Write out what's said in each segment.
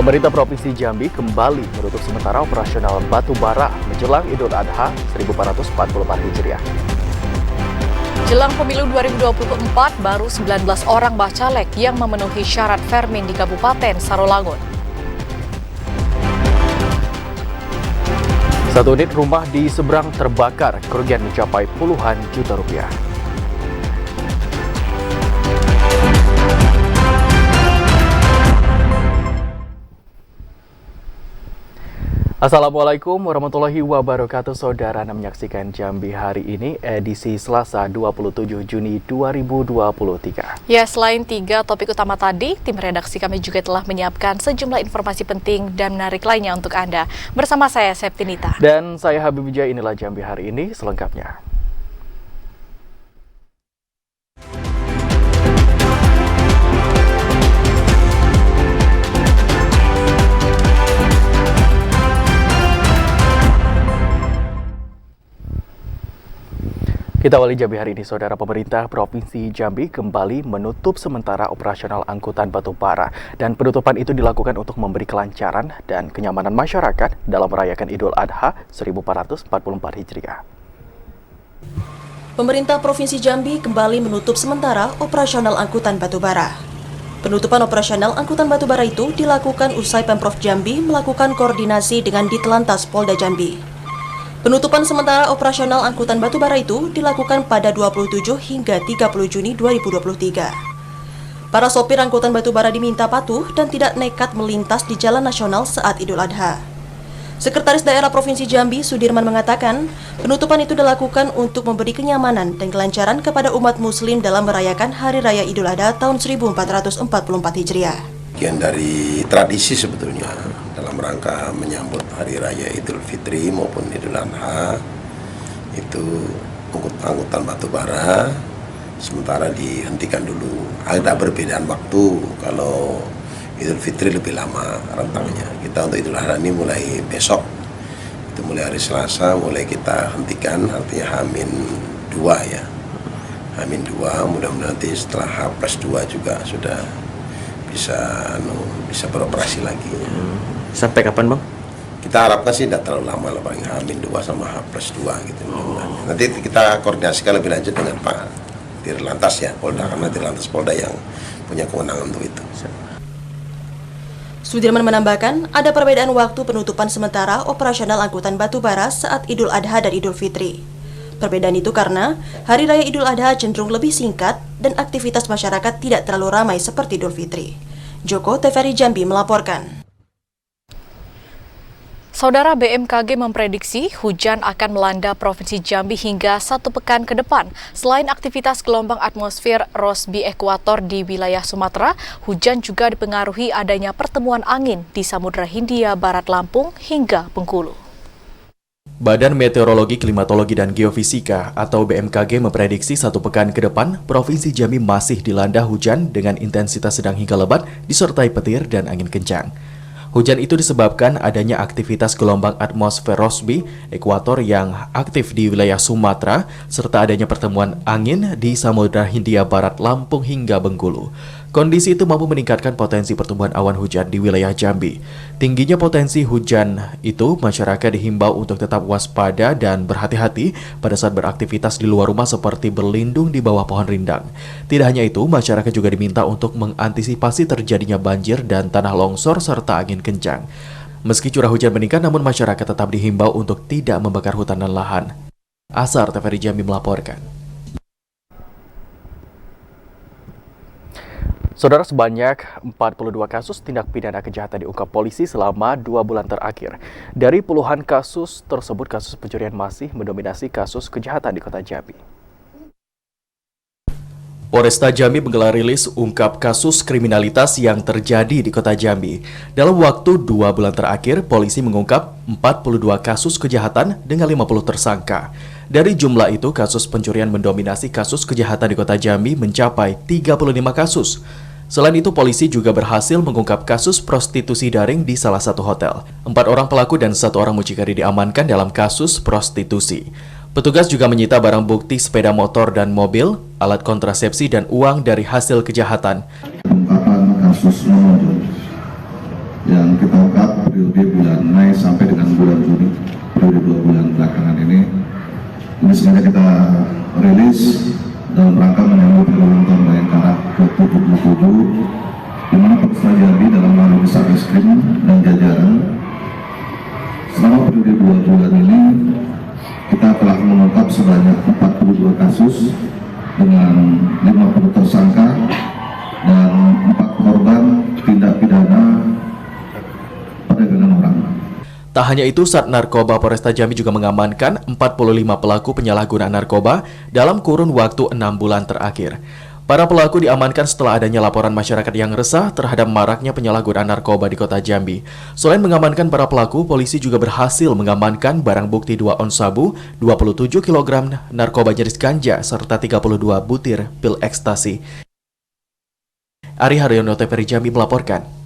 Pemerintah Provinsi Jambi kembali menutup sementara operasional batubara menjelang Idul Adha 1444 Hijriah. Jelang pemilu 2024, baru 19 orang bacalek yang memenuhi syarat Fermin di Kabupaten Sarolangun. Satu unit rumah di seberang terbakar, kerugian mencapai puluhan juta rupiah. Assalamualaikum warahmatullahi wabarakatuh. Saudara Anda menyaksikan Jambi hari ini, edisi Selasa 27 Juni 2023. Ya, selain 3 topik utama tadi, tim redaksi kami juga telah menyiapkan sejumlah informasi penting dan menarik lainnya untuk Anda. Bersama saya, Septinita. Dan saya Habib Wijaya, inilah Jambi hari ini selengkapnya. Kita awali Jambi hari ini, Saudara. Pemerintah Provinsi Jambi kembali menutup sementara operasional angkutan batubara, dan penutupan itu dilakukan untuk memberi kelancaran dan kenyamanan masyarakat dalam merayakan Idul Adha 1444 Hijriah. Pemerintah Provinsi Jambi kembali menutup sementara operasional angkutan batubara. Penutupan operasional angkutan batubara itu dilakukan usai Pemprov Jambi melakukan koordinasi dengan Ditlantas Polda Jambi. Penutupan sementara operasional angkutan batubara itu dilakukan pada 27 hingga 30 Juni 2023. Para sopir angkutan batubara diminta patuh dan tidak nekat melintas di jalan nasional saat Idul Adha. Sekretaris Daerah Provinsi Jambi, Sudirman, mengatakan penutupan itu dilakukan untuk memberi kenyamanan dan kelancaran kepada umat muslim dalam merayakan Hari Raya Idul Adha tahun 1444 Hijriah. Bagian dari tradisi sebetulnya dalam rangka menyambut Hari Raya Idul Fitri maupun Idul Adha, itu angkutan batubara sementara dihentikan dulu. Ada perbedaan waktu, kalau Idul Fitri lebih lama rentangnya. Kita untuk Idul Adha ini mulai besok, itu mulai hari Selasa mulai kita hentikan, artinya H-2 ya. H-2, mudah-mudahan nanti setelah H+2 juga sudah bisa beroperasi lagi. Sampai kapan, Bang? Kita harapkan sih tidak terlalu lama lah, paling H-2 sama H+2 gitu. Nanti kita koordinasikan lebih lanjut dengan Pak Dirlantas ya, Polda, karena Dirlantas Polda yang punya kewenangan untuk itu. Sudirman menambahkan, ada perbedaan waktu penutupan sementara operasional angkutan batubara saat Idul Adha dan Idul Fitri. Perbedaan itu karena Hari Raya Idul Adha cenderung lebih singkat dan aktivitas masyarakat tidak terlalu ramai seperti Idul Fitri. Joko TVRI Jambi melaporkan. Saudara, BMKG memprediksi hujan akan melanda Provinsi Jambi hingga 1 pekan ke depan. Selain aktivitas gelombang atmosfer Rossby ekuator di wilayah Sumatera, hujan juga dipengaruhi adanya pertemuan angin di Samudra Hindia Barat Lampung hingga Bengkulu. Badan Meteorologi, Klimatologi, dan Geofisika atau BMKG memprediksi 1 pekan ke depan, Provinsi Jambi masih dilanda hujan dengan intensitas sedang hingga lebat disertai petir dan angin kencang. Hujan itu disebabkan adanya aktivitas gelombang atmosfer Rossby ekuator yang aktif di wilayah Sumatera, serta adanya pertemuan angin di Samudra Hindia Barat Lampung hingga Bengkulu. Kondisi itu mampu meningkatkan potensi pertumbuhan awan hujan di wilayah Jambi. Tingginya potensi hujan itu, masyarakat dihimbau untuk tetap waspada dan berhati-hati pada saat beraktivitas di luar rumah seperti berlindung di bawah pohon rindang. Tidak hanya itu, masyarakat juga diminta untuk mengantisipasi terjadinya banjir dan tanah longsor serta angin kencang. Meski curah hujan meningkat, namun masyarakat tetap dihimbau untuk tidak membakar hutan dan lahan. Asar TVRI Jambi melaporkan. Saudara, sebanyak 42 kasus tindak pidana kejahatan diungkap polisi selama 2 bulan terakhir. Dari puluhan kasus tersebut, kasus pencurian masih mendominasi kasus kejahatan di Kota Jambi. Polresta Jambi menggelar rilis ungkap kasus kriminalitas yang terjadi di Kota Jambi. Dalam waktu 2 bulan terakhir, polisi mengungkap 42 kasus kejahatan dengan 50 tersangka. Dari jumlah itu, kasus pencurian mendominasi kasus kejahatan di Kota Jambi mencapai 35 kasus. Selain itu, polisi juga berhasil mengungkap kasus prostitusi daring di salah satu hotel. 4 orang pelaku dan 1 orang mucikari diamankan dalam kasus prostitusi. Petugas juga menyita barang bukti sepeda motor dan mobil, alat kontrasepsi, dan uang dari hasil kejahatan. Pengungkapan kasus nomor yang kita ungkap periode bulan Mei sampai dengan bulan Juni, periode 2 bulan belakangan ini sengaja kita rilis dalam rangka menyambut ulang tahun Bayangkara ke-77, di mana Polresta Jambi dalam hal besar reskrim dan jajaran selama periode 2 bulan ini kita telah mengungkap sebanyak 42 kasus dengan 50 tersangka dan 4 korban tindak pidana perdagangan orang. Tak hanya itu, Sat Narkoba Polresta Jambi juga mengamankan 45 pelaku penyalahgunaan narkoba dalam kurun waktu 6 bulan terakhir. Para pelaku diamankan setelah adanya laporan masyarakat yang resah terhadap maraknya penyalahgunaan narkoba di kota Jambi. Selain mengamankan para pelaku, polisi juga berhasil mengamankan barang bukti 2 ons sabu, 27 kg narkoba jenis ganja, serta 32 butir pil ekstasi. Ari Haryono, TVRI Jambi melaporkan.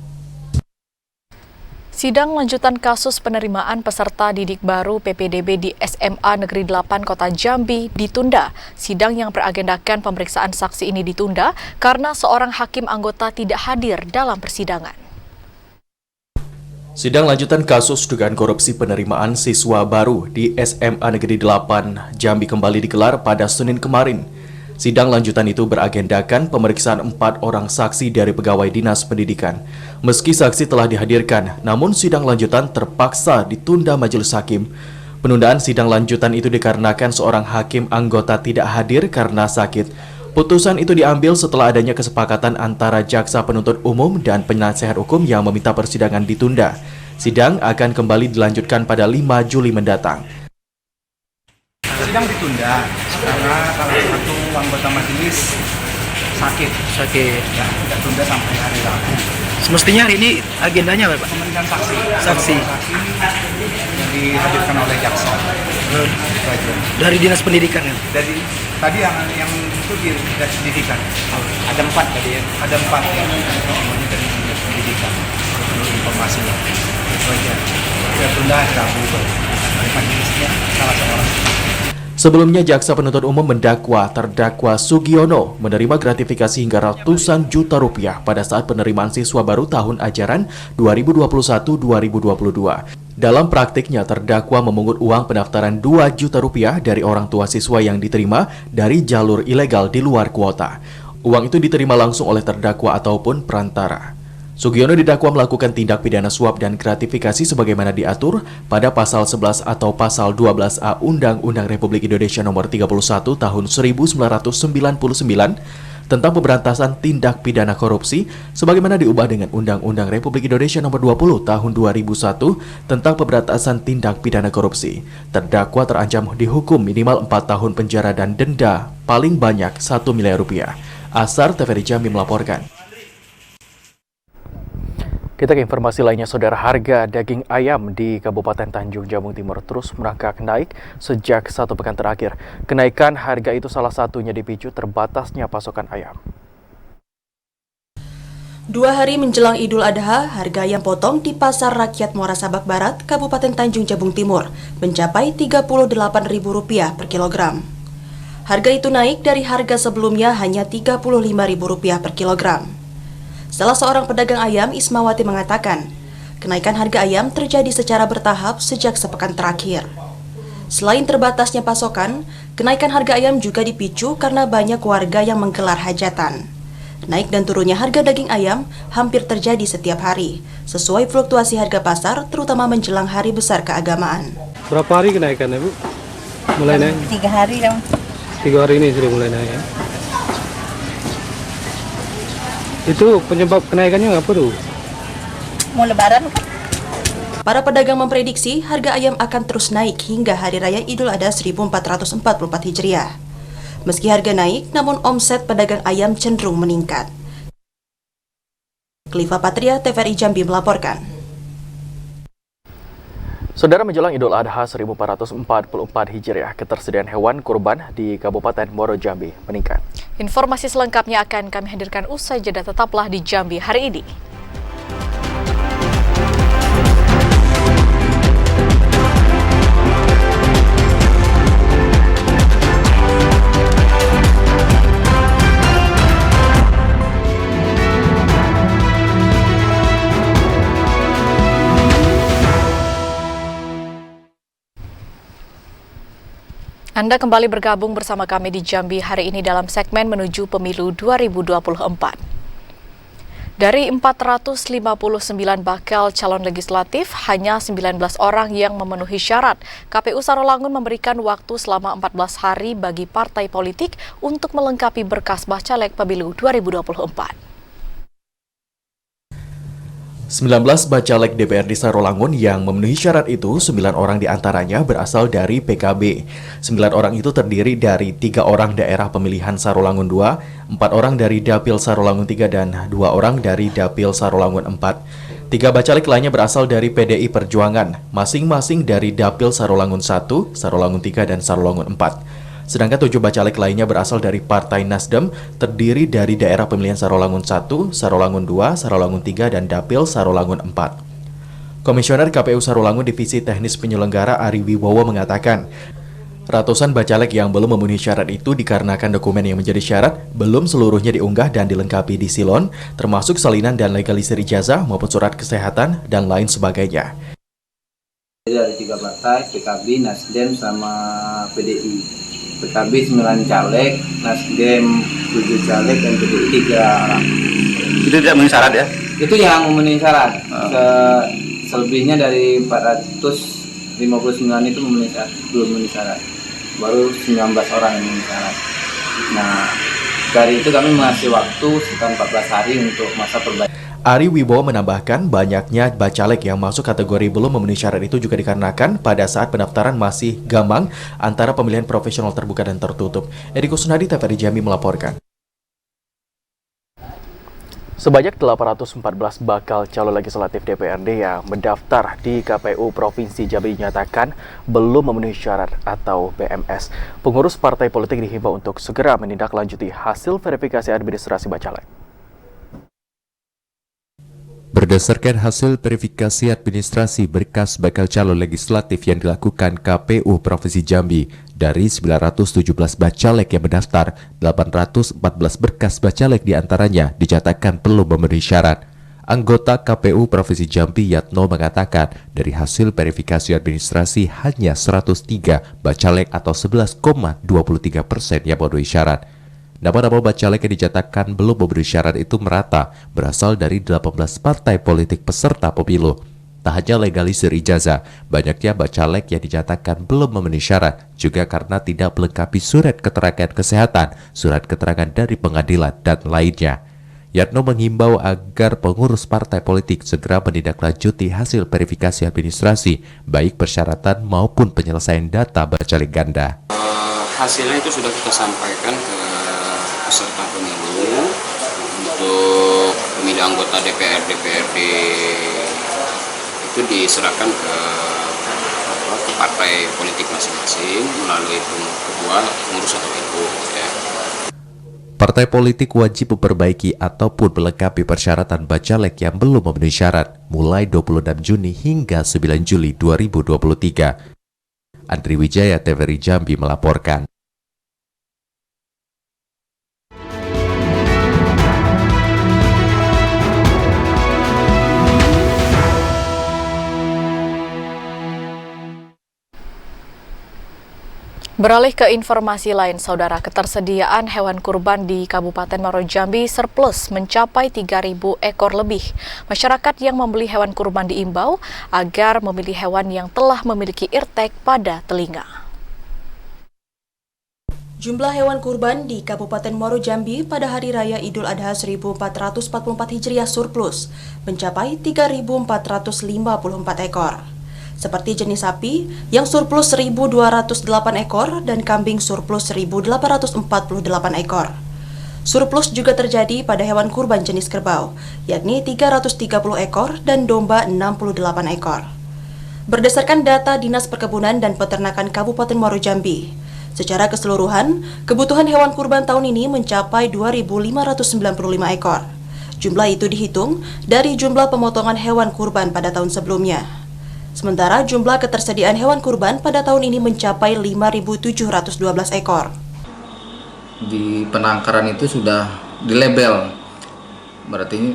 Sidang lanjutan kasus penerimaan peserta didik baru PPDB di SMA Negeri 8 Kota Jambi ditunda. Sidang yang beragendakan pemeriksaan saksi ini ditunda karena seorang hakim anggota tidak hadir dalam persidangan. Sidang lanjutan kasus dugaan korupsi penerimaan siswa baru di SMA Negeri 8 Jambi kembali digelar pada Senin kemarin. Sidang lanjutan itu beragendakan pemeriksaan 4 orang saksi dari pegawai dinas pendidikan. Meski saksi telah dihadirkan, namun sidang lanjutan terpaksa ditunda majelis hakim. Penundaan sidang lanjutan itu dikarenakan seorang hakim anggota tidak hadir karena sakit. Putusan itu diambil setelah adanya kesepakatan antara jaksa penuntut umum dan penasehat hukum yang meminta persidangan ditunda. Sidang akan kembali dilanjutkan pada 5 Juli mendatang. Sidang ditunda karena salah satu anggota majelis sakit. Ya, kita tunda sampai hari Rabu. Semestinya hari ini agendanya apa, Pak? Pemeriksaan saksi. Saksi yang dihadirkan oleh jaksa. Itu aja. Dari dinas pendidikan ya? Dari tadi yang itu di dinas pendidikan. Ada 4 tadi ya. Ada 4 yang semuanya dari dinas pendidikan. Menurut informasinya. Itu aja. Kita tunda hari Rabu. Dari majelisnya salah seorang. Sebelumnya, jaksa penuntut umum mendakwa terdakwa Sugiono menerima gratifikasi hingga ratusan juta rupiah pada saat penerimaan siswa baru tahun ajaran 2021-2022. Dalam praktiknya, terdakwa memungut uang pendaftaran 2 juta rupiah dari orang tua siswa yang diterima dari jalur ilegal di luar kuota. Uang itu diterima langsung oleh terdakwa ataupun perantara. Sugiono didakwa melakukan tindak pidana suap dan gratifikasi sebagaimana diatur pada pasal 11 atau pasal 12A Undang-Undang Republik Indonesia Nomor 31 Tahun 1999 tentang pemberantasan tindak pidana korupsi sebagaimana diubah dengan Undang-Undang Republik Indonesia Nomor 20 Tahun 2001 tentang pemberantasan tindak pidana korupsi. Terdakwa terancam dihukum minimal 4 tahun penjara dan denda paling banyak 1 miliar rupiah. Asar, TVRI Jambi melaporkan. Kita ke informasi lainnya, saudara. Harga daging ayam di Kabupaten Tanjung Jabung Timur terus merangkak naik sejak 1 pekan terakhir. Kenaikan harga itu salah satunya dipicu terbatasnya pasokan ayam. 2 hari menjelang Idul Adha, harga ayam potong di Pasar Rakyat Muara Sabak Barat, Kabupaten Tanjung Jabung Timur, mencapai Rp38.000 per kilogram. Harga itu naik dari harga sebelumnya hanya Rp35.000 per kilogram. Salah seorang pedagang ayam, Ismawati, mengatakan, kenaikan harga ayam terjadi secara bertahap sejak sepekan terakhir. Selain terbatasnya pasokan, kenaikan harga ayam juga dipicu karena banyak warga yang menggelar hajatan. Naik dan turunnya harga daging ayam hampir terjadi setiap hari, sesuai fluktuasi harga pasar, terutama menjelang hari besar keagamaan. Berapa hari kenaikannya, Bu? Mulai naik? 3 hari dong. 3 hari ini sudah mulai naik ya? Itu penyebab kenaikannya apa tuh? Mau lebaran kan? Para pedagang memprediksi harga ayam akan terus naik hingga Hari Raya Idul Adha 1444 Hijriah. Meski harga naik, namun omset pedagang ayam cenderung meningkat. Kliva Patria, TVRI Jambi melaporkan. Saudara, menjelang Idul Adha 1444 Hijriah, ketersediaan hewan kurban di Kabupaten Muaro Jambi meningkat. Informasi selengkapnya akan kami hadirkan usai jeda. Tetaplah di Jambi hari ini. Anda kembali bergabung bersama kami di Jambi hari ini dalam segmen menuju pemilu 2024. Dari 459 bakal calon legislatif, hanya 19 orang yang memenuhi syarat. KPU Sarolangun memberikan waktu selama 14 hari bagi partai politik untuk melengkapi berkas bacalek pemilu 2024. 19 bacalek DPRD Sarolangun yang memenuhi syarat itu, 9 orang diantaranya berasal dari PKB. 9 orang itu terdiri dari 3 orang daerah pemilihan Sarolangun 2, 4 orang dari Dapil Sarolangun 3, dan 2 orang dari Dapil Sarolangun 4. 3 bacalek lainnya berasal dari PDI Perjuangan, masing-masing dari Dapil Sarolangun 1, Sarolangun 3, dan Sarolangun 4. Sedangkan 7 bacalek lainnya berasal dari Partai Nasdem, terdiri dari daerah pemilihan Sarolangun 1, Sarolangun 2, Sarolangun 3, dan Dapil Sarolangun 4. Komisioner KPU Sarolangun Divisi Teknis Penyelenggara Ari Wibowo mengatakan, ratusan bacalek yang belum memenuhi syarat itu dikarenakan dokumen yang menjadi syarat belum seluruhnya diunggah dan dilengkapi di silon, termasuk salinan dan legalisir ijazah maupun surat kesehatan dan lain sebagainya. Dari 3 partai, PKB, Nasdem, sama PDI. PKB 9 caleg, Nasdem 7 caleg, dan PDI 3 orang. Itu tidak memenuhi syarat ya? Itu yang memenuhi syarat. Selebihnya dari 459 itu belum memenuhi syarat. Baru 19 orang yang memenuhi syarat. Nah, dari itu kami mengasih waktu sekitar 14 hari untuk masa perbaikan. Ari Wibowo menambahkan banyaknya bacalek yang masuk kategori belum memenuhi syarat itu juga dikarenakan pada saat pendaftaran masih gambang antara pemilihan profesional terbuka dan tertutup. Edi Kusnadi, TVRI Jambi melaporkan. Sebanyak 814 bakal calon legislatif DPRD yang mendaftar di KPU Provinsi Jambi dinyatakan belum memenuhi syarat atau BMS. Pengurus partai politik dihimbau untuk segera menindaklanjuti hasil verifikasi administrasi bacalek. Berdasarkan hasil verifikasi administrasi berkas bakal calon legislatif yang dilakukan KPU Provinsi Jambi, dari 917 bacalek yang mendaftar, 814 berkas bacalek diantaranya dinyatakan belum memenuhi syarat. Anggota KPU Provinsi Jambi Yatno mengatakan dari hasil verifikasi administrasi hanya 103 bacalek atau 11,23% yang memenuhi syarat. Nama-nama bacalek yang dinyatakan belum memenuhi syarat itu merata berasal dari 18 partai politik peserta pemilu. Tak hanya legalisir ijazah, banyaknya bacalek yang dinyatakan belum memenuhi syarat juga karena tidak melengkapi surat keterangan kesehatan, surat keterangan dari pengadilan, dan lainnya. Yatno menghimbau agar pengurus partai politik segera menindaklanjuti hasil verifikasi administrasi, baik persyaratan maupun penyelesaian data bacalek ganda. Hasilnya itu sudah kita sampaikan ke peserta pemilu untuk pemilihan anggota DPRD itu diserahkan ke partai politik masing-masing melalui ketua pengurus atau itu ya. Partai politik wajib memperbaiki ataupun melengkapi persyaratan bacalek yang belum memenuhi syarat mulai 26 Juni hingga 9 Juli 2023. Andri Wijaya, TVRI Jambi melaporkan. Beralih ke informasi lain, Saudara, ketersediaan hewan kurban di Kabupaten Muaro Jambi surplus mencapai 3.000 ekor lebih. Masyarakat yang membeli hewan kurban diimbau agar memilih hewan yang telah memiliki irtek pada telinga. Jumlah hewan kurban di Kabupaten Muaro Jambi pada Hari Raya Idul Adha 1444 Hijriah surplus mencapai 3.454 ekor. Seperti jenis sapi yang surplus 1.208 ekor dan kambing surplus 1.848 ekor. Surplus juga terjadi pada hewan kurban jenis kerbau, yakni 330 ekor dan domba 68 ekor. Berdasarkan data Dinas Perkebunan dan Peternakan Kabupaten Muaro Jambi, secara keseluruhan, kebutuhan hewan kurban tahun ini mencapai 2.595 ekor. Jumlah itu dihitung dari jumlah pemotongan hewan kurban pada tahun sebelumnya. Sementara jumlah ketersediaan hewan kurban pada tahun ini mencapai 5.712 ekor. Di penangkaran itu sudah dilabel, berarti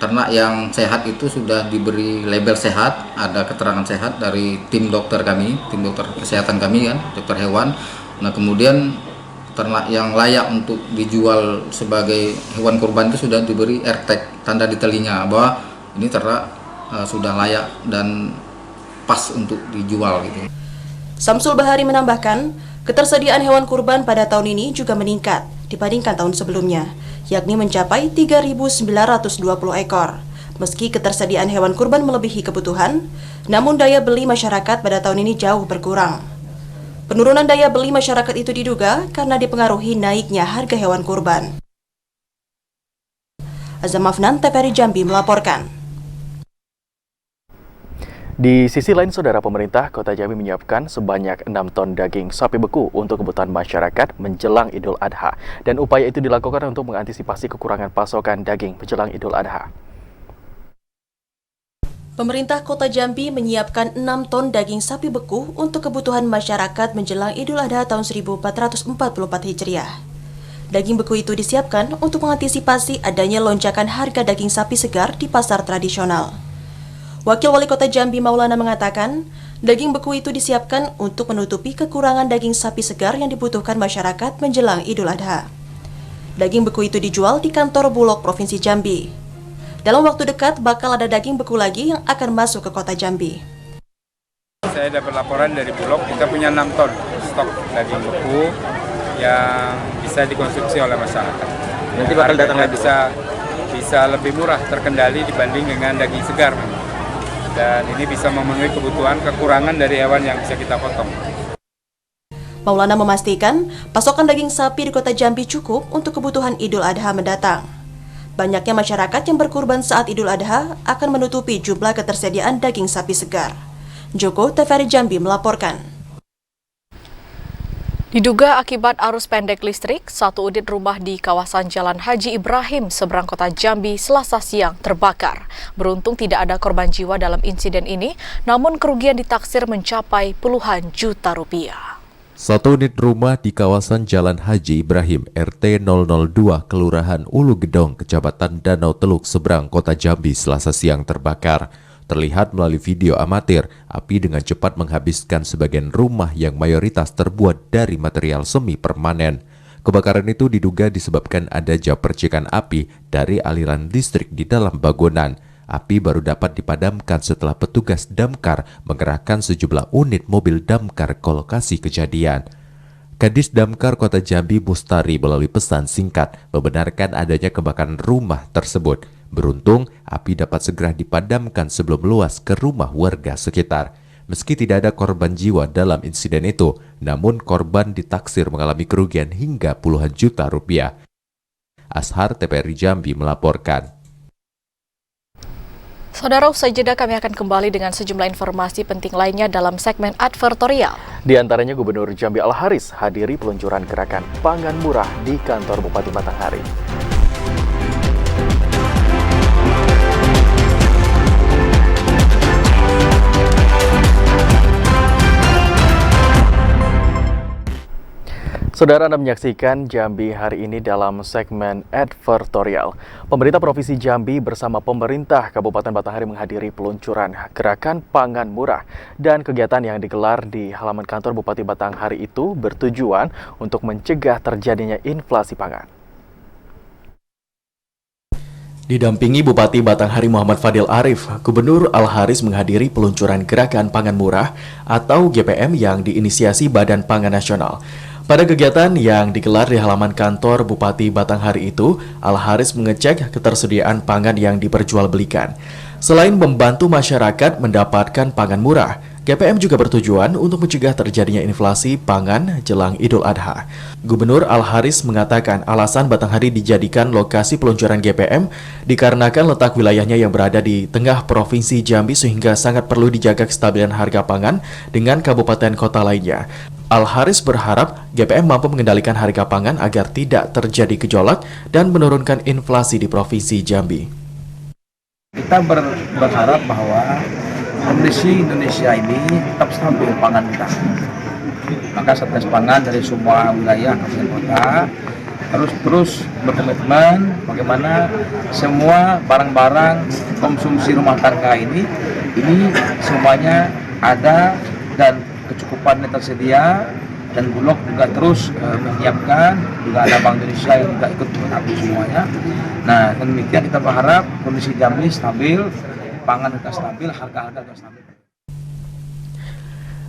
ternak yang sehat itu sudah diberi label sehat, ada keterangan sehat dari tim dokter kami, tim dokter kesehatan kami kan, dokter hewan, Nah kemudian ternak yang layak untuk dijual sebagai hewan kurban itu sudah diberi AirTag, tanda di telinga bahwa ini ternak sudah layak dan pas untuk dijual gitu. Samsul Bahari menambahkan, ketersediaan hewan kurban pada tahun ini juga meningkat dibandingkan tahun sebelumnya, yakni mencapai 3.920 ekor. Meski ketersediaan hewan kurban melebihi kebutuhan, namun daya beli masyarakat pada tahun ini jauh berkurang. Penurunan daya beli masyarakat itu diduga karena dipengaruhi naiknya harga hewan kurban. Azam Afnan, TVRI Jambi melaporkan. Di sisi lain, Saudara, pemerintah Kota Jambi menyiapkan sebanyak 6 ton daging sapi beku untuk kebutuhan masyarakat menjelang Idul Adha. Dan upaya itu dilakukan untuk mengantisipasi kekurangan pasokan daging menjelang Idul Adha. Pemerintah Kota Jambi menyiapkan 6 ton daging sapi beku untuk kebutuhan masyarakat menjelang Idul Adha tahun 1444 Hijriah. Daging beku itu disiapkan untuk mengantisipasi adanya lonjakan harga daging sapi segar di pasar tradisional. Wakil Wali Kota Jambi Maulana mengatakan, daging beku itu disiapkan untuk menutupi kekurangan daging sapi segar yang dibutuhkan masyarakat menjelang Idul Adha. Daging beku itu dijual di kantor Bulog Provinsi Jambi. Dalam waktu dekat bakal ada daging beku lagi yang akan masuk ke Kota Jambi. Saya dapat laporan dari Bulog, kita punya 6 ton stok daging beku yang bisa dikonsumsi oleh masyarakat. Nanti bakal datang lagi. Bisa lebih murah, terkendali dibanding dengan daging segar. Dan ini bisa memenuhi kebutuhan kekurangan dari hewan yang bisa kita potong. Maulana memastikan pasokan daging sapi di Kota Jambi cukup untuk kebutuhan Idul Adha mendatang. Banyaknya masyarakat yang berkurban saat Idul Adha akan menutupi jumlah ketersediaan daging sapi segar. Joko, TVRI Jambi melaporkan. Diduga akibat arus pendek listrik, satu unit rumah di kawasan Jalan Haji Ibrahim, seberang Kota Jambi, Selasa siang terbakar. Beruntung tidak ada korban jiwa dalam insiden ini, namun kerugian ditaksir mencapai puluhan juta rupiah. Satu unit rumah di kawasan Jalan Haji Ibrahim, RT 002, Kelurahan Ulu Gedong, Kecamatan Danau Teluk, seberang Kota Jambi, Selasa siang terbakar. Terlihat melalui video amatir, api dengan cepat menghabiskan sebagian rumah yang mayoritas terbuat dari material semi permanen. Kebakaran itu diduga disebabkan adanya percikan api dari aliran listrik di dalam bangunan. Api baru dapat dipadamkan setelah petugas damkar mengerahkan sejumlah unit mobil damkar ke lokasi kejadian. Kadis Damkar Kota Jambi Mustari melalui pesan singkat membenarkan adanya kebakaran rumah tersebut. Beruntung, api dapat segera dipadamkan sebelum meluas ke rumah warga sekitar. Meski tidak ada korban jiwa dalam insiden itu, namun korban ditaksir mengalami kerugian hingga puluhan juta rupiah. Ashar, TVRI Jambi melaporkan. Saudara, usai jeda kami akan kembali dengan sejumlah informasi penting lainnya dalam segmen advertorial. Di antaranya Gubernur Jambi Al-Haris hadiri peluncuran gerakan pangan murah di kantor Bupati Batanghari. Saudara, Anda menyaksikan Jambi hari ini dalam segmen advertorial. Pemerintah Provinsi Jambi bersama pemerintah Kabupaten Batanghari menghadiri peluncuran gerakan pangan murah. Dan kegiatan yang digelar di halaman kantor Bupati Batanghari itu bertujuan untuk mencegah terjadinya inflasi pangan. Didampingi Bupati Batanghari Muhammad Fadil Arif, Gubernur Al-Haris menghadiri peluncuran gerakan pangan murah atau GPM yang diinisiasi Badan Pangan Nasional. Pada kegiatan yang digelar di halaman kantor Bupati Batanghari itu, Al-Haris mengecek ketersediaan pangan yang diperjualbelikan. Selain membantu masyarakat mendapatkan pangan murah, GPM juga bertujuan untuk mencegah terjadinya inflasi pangan jelang Idul Adha. Gubernur Al-Haris mengatakan alasan Batanghari dijadikan lokasi peluncuran GPM dikarenakan letak wilayahnya yang berada di tengah Provinsi Jambi sehingga sangat perlu dijaga kestabilan harga pangan dengan kabupaten kota lainnya. Al-Haris berharap GPM mampu mengendalikan harga pangan agar tidak terjadi gejolak dan menurunkan inflasi di Provinsi Jambi. Kita berharap bahwa kondisi Indonesia ini tetap stabil pangan kita. Maka Satgas Pangan dari semua wilayah kabupaten kota harus terus berkomitmen bagaimana semua barang-barang konsumsi rumah tangga ini semuanya ada dan kecukupannya tersedia dan Bulog juga terus menyiapkan, juga ada Bank Indonesia yang juga ikut mengatur semuanya. Nah, demikian kita berharap kondisi Jambi stabil, pangan juga stabil, harga-harga juga stabil.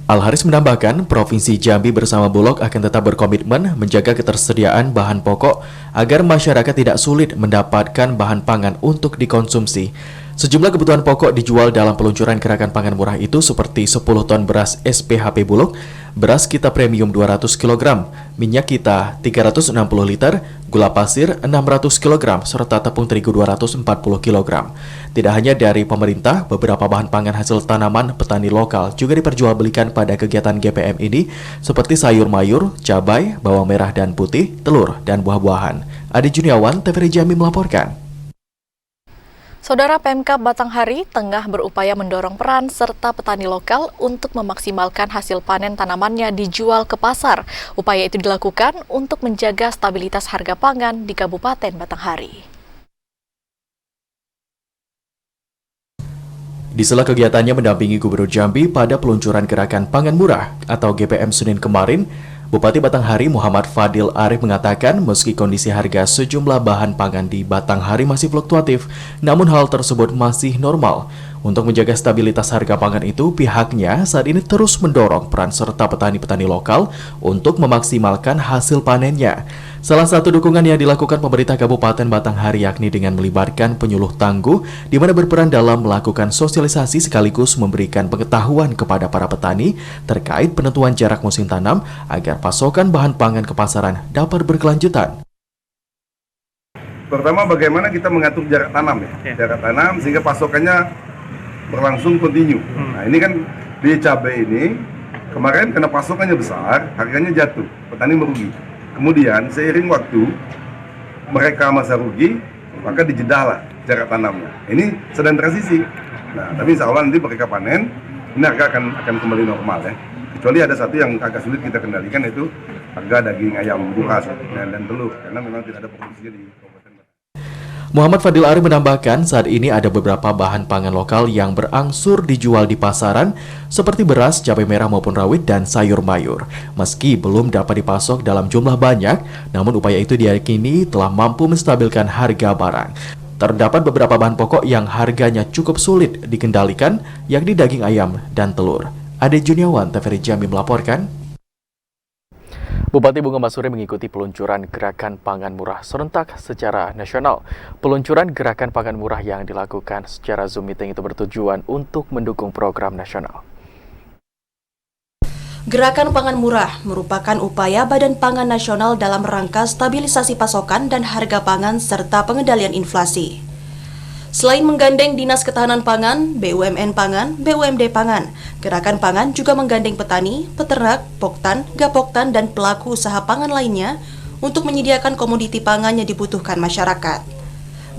Al-Haris menambahkan, Provinsi Jambi bersama Bulog akan tetap berkomitmen menjaga ketersediaan bahan pokok agar masyarakat tidak sulit mendapatkan bahan pangan untuk dikonsumsi. Sejumlah kebutuhan pokok dijual dalam peluncuran gerakan pangan murah itu seperti 10 ton beras SPHP Bulog, beras kita premium 200 kg, minyak kita 360 liter, gula pasir 600 kg, serta tepung terigu 240 kg. Tidak hanya dari pemerintah, beberapa bahan pangan hasil tanaman petani lokal juga diperjualbelikan pada kegiatan GPM ini seperti sayur mayur, cabai, bawang merah dan putih, telur, dan buah-buahan. Adi Juniawan, TVRI Jambi melaporkan. Saudara, Pemkab Batanghari tengah berupaya mendorong peran serta petani lokal untuk memaksimalkan hasil panen tanamannya dijual ke pasar. Upaya itu dilakukan untuk menjaga stabilitas harga pangan di Kabupaten Batanghari. Di sela kegiatannya mendampingi Gubernur Jambi pada peluncuran gerakan pangan murah atau GPM Senin kemarin, Bupati Batanghari Muhammad Fadil Arif mengatakan meski kondisi harga sejumlah bahan pangan di Batanghari masih fluktuatif, namun hal tersebut masih normal. Untuk menjaga stabilitas harga pangan itu, pihaknya saat ini terus mendorong peran serta petani-petani lokal untuk memaksimalkan hasil panennya. Salah satu dukungan yang dilakukan pemerintah Kabupaten Batanghari yakni dengan melibatkan penyuluh tangguh di mana berperan dalam melakukan sosialisasi sekaligus memberikan pengetahuan kepada para petani terkait penentuan jarak musim tanam agar pasokan bahan pangan ke pasaran dapat berkelanjutan. Pertama, bagaimana kita mengatur jarak tanam jarak tanam sehingga pasokannya berlangsung kontinu. Nah, ini kan di cabai ini kemarin karena pasokannya besar, harganya jatuh, petani merugi. Kemudian seiring waktu mereka masa rugi, maka dijedahlah jarak tanamnya. Ini sedang transisi. Nah, tapi insya Allah nanti mereka panen, ini harga akan kembali normal ya. Kecuali ada satu yang agak sulit kita kendalikan, yaitu harga daging ayam bukas dan telur, karena memang tidak ada produksinya di Kabupaten. Muhammad Fadil Arif menambahkan saat ini ada beberapa bahan pangan lokal yang berangsur dijual di pasaran seperti beras, cabai merah maupun rawit, dan sayur mayur. Meski belum dapat dipasok dalam jumlah banyak, namun upaya itu diyakini telah mampu menstabilkan harga barang. Terdapat beberapa bahan pokok yang harganya cukup sulit dikendalikan, yakni daging ayam dan telur. Ade Juniawan, TVRI Jambi melaporkan. Bupati Bungo Masuri mengikuti peluncuran gerakan pangan murah serentak secara nasional. Peluncuran gerakan pangan murah yang dilakukan secara Zoom meeting itu bertujuan untuk mendukung program nasional. Gerakan pangan murah merupakan upaya Badan Pangan Nasional dalam rangka stabilisasi pasokan dan harga pangan serta pengendalian inflasi. Selain menggandeng Dinas Ketahanan Pangan, BUMN Pangan, BUMD Pangan, Gerakan Pangan juga menggandeng petani, peternak, poktan, gapoktan, dan pelaku usaha pangan lainnya untuk menyediakan komoditi pangan yang dibutuhkan masyarakat.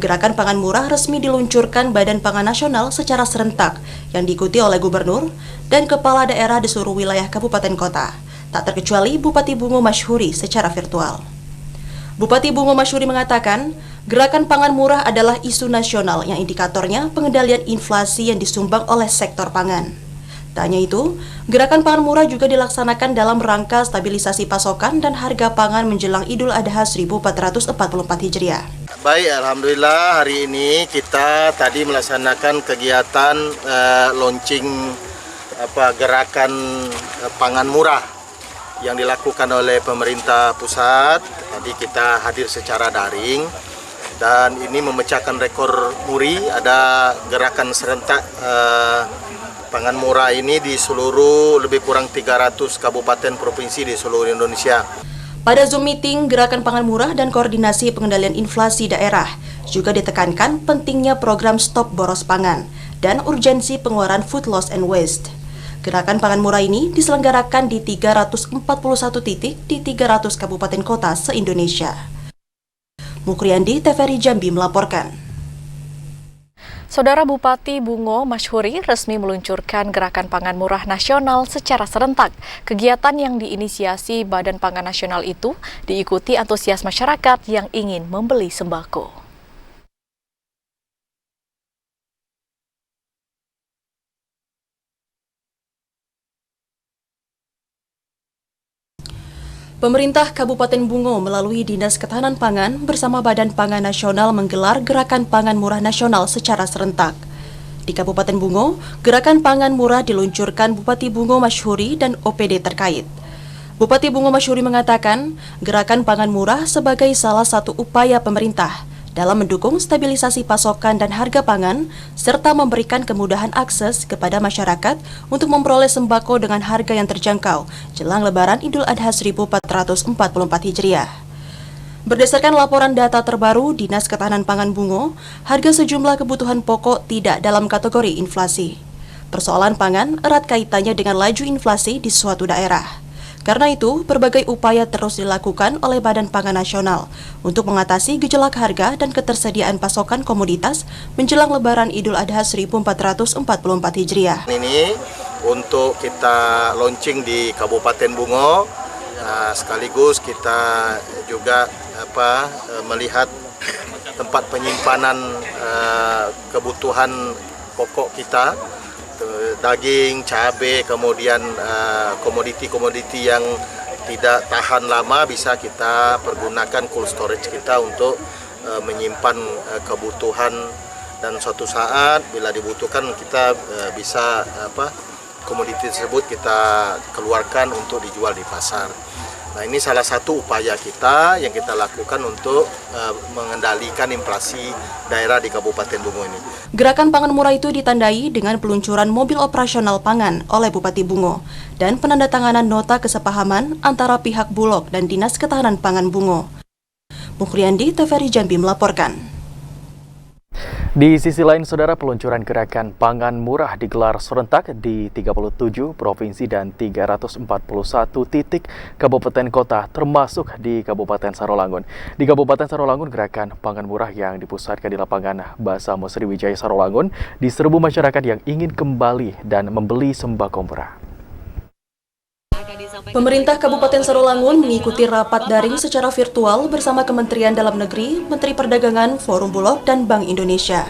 Gerakan Pangan Murah resmi diluncurkan Badan Pangan Nasional secara serentak yang diikuti oleh gubernur dan kepala daerah di seluruh wilayah kabupaten kota, tak terkecuali Bupati Bungo Masyhuri secara virtual. Bupati Bungo Masyhuri mengatakan, gerakan pangan murah adalah isu nasional yang indikatornya pengendalian inflasi yang disumbang oleh sektor pangan. Tak hanya itu, gerakan pangan murah juga dilaksanakan dalam rangka stabilisasi pasokan dan harga pangan menjelang Idul Adha 1444 Hijriah. Baik, alhamdulillah hari ini kita tadi melaksanakan kegiatan launching gerakan pangan murah yang dilakukan oleh pemerintah pusat. Tadi kita hadir secara daring dan ini memecahkan rekor muri. Ada gerakan serentak pangan murah ini di seluruh lebih kurang 300 kabupaten provinsi di seluruh Indonesia. Pada Zoom meeting, gerakan pangan murah dan koordinasi pengendalian inflasi daerah juga ditekankan pentingnya program stop boros pangan dan urgensi pengeluaran food loss and waste. Gerakan pangan murah ini diselenggarakan di 341 titik di 300 kabupaten kota se-Indonesia. Mukriandi, TVRI Jambi melaporkan. Saudara, Bupati Bungo Masyhuri resmi meluncurkan Gerakan Pangan Murah Nasional secara serentak. Kegiatan yang diinisiasi Badan Pangan Nasional itu diikuti antusias masyarakat yang ingin membeli sembako. Pemerintah Kabupaten Bungo melalui Dinas Ketahanan Pangan bersama Badan Pangan Nasional menggelar Gerakan Pangan Murah Nasional secara serentak. Di Kabupaten Bungo, Gerakan Pangan Murah diluncurkan Bupati Bungo Masyhuri dan OPD terkait. Bupati Bungo Masyhuri mengatakan, Gerakan Pangan Murah sebagai salah satu upaya pemerintah dalam mendukung stabilisasi pasokan dan harga pangan, serta memberikan kemudahan akses kepada masyarakat untuk memperoleh sembako dengan harga yang terjangkau jelang Lebaran Idul Adha 1444 Hijriah. Berdasarkan laporan data terbaru Dinas Ketahanan Pangan Bungo, harga sejumlah kebutuhan pokok tidak dalam kategori inflasi. Persoalan pangan erat kaitannya dengan laju inflasi di suatu daerah. Karena itu, berbagai upaya terus dilakukan oleh Badan Pangan Nasional untuk mengatasi gejolak harga dan ketersediaan pasokan komoditas menjelang Lebaran Idul Adha 1444 Hijriah. Ini untuk kita launching di Kabupaten Bungo, sekaligus kita juga melihat tempat penyimpanan kebutuhan pokok kita, daging, cabai, kemudian komoditi-komoditi yang tidak tahan lama bisa kita pergunakan cold storage kita untuk menyimpan kebutuhan, dan suatu saat bila dibutuhkan kita bisa komoditi tersebut kita keluarkan untuk dijual di pasar. Nah, ini salah satu upaya kita yang kita lakukan untuk mengendalikan inflasi daerah di Kabupaten Bungo ini. Gerakan pangan murah itu ditandai dengan peluncuran mobil operasional pangan oleh Bupati Bungo dan penandatanganan nota kesepahaman antara pihak Bulog dan Dinas Ketahanan Pangan Bungo. Mukriandi, TVRI Jambi melaporkan. Di sisi lain, saudara, peluncuran gerakan pangan murah digelar serentak di 37 provinsi dan 341 titik kabupaten kota, termasuk di Kabupaten Sarolangun. Di Kabupaten Sarolangun, gerakan pangan murah yang dipusatkan di lapangan Basamo Sriwijaya Sarolangun diserbu masyarakat yang ingin kembali dan membeli sembako murah. Pemerintah Kabupaten Sarolangun mengikuti rapat daring secara virtual bersama Kementerian Dalam Negeri, Menteri Perdagangan, Forum Bulog, dan Bank Indonesia.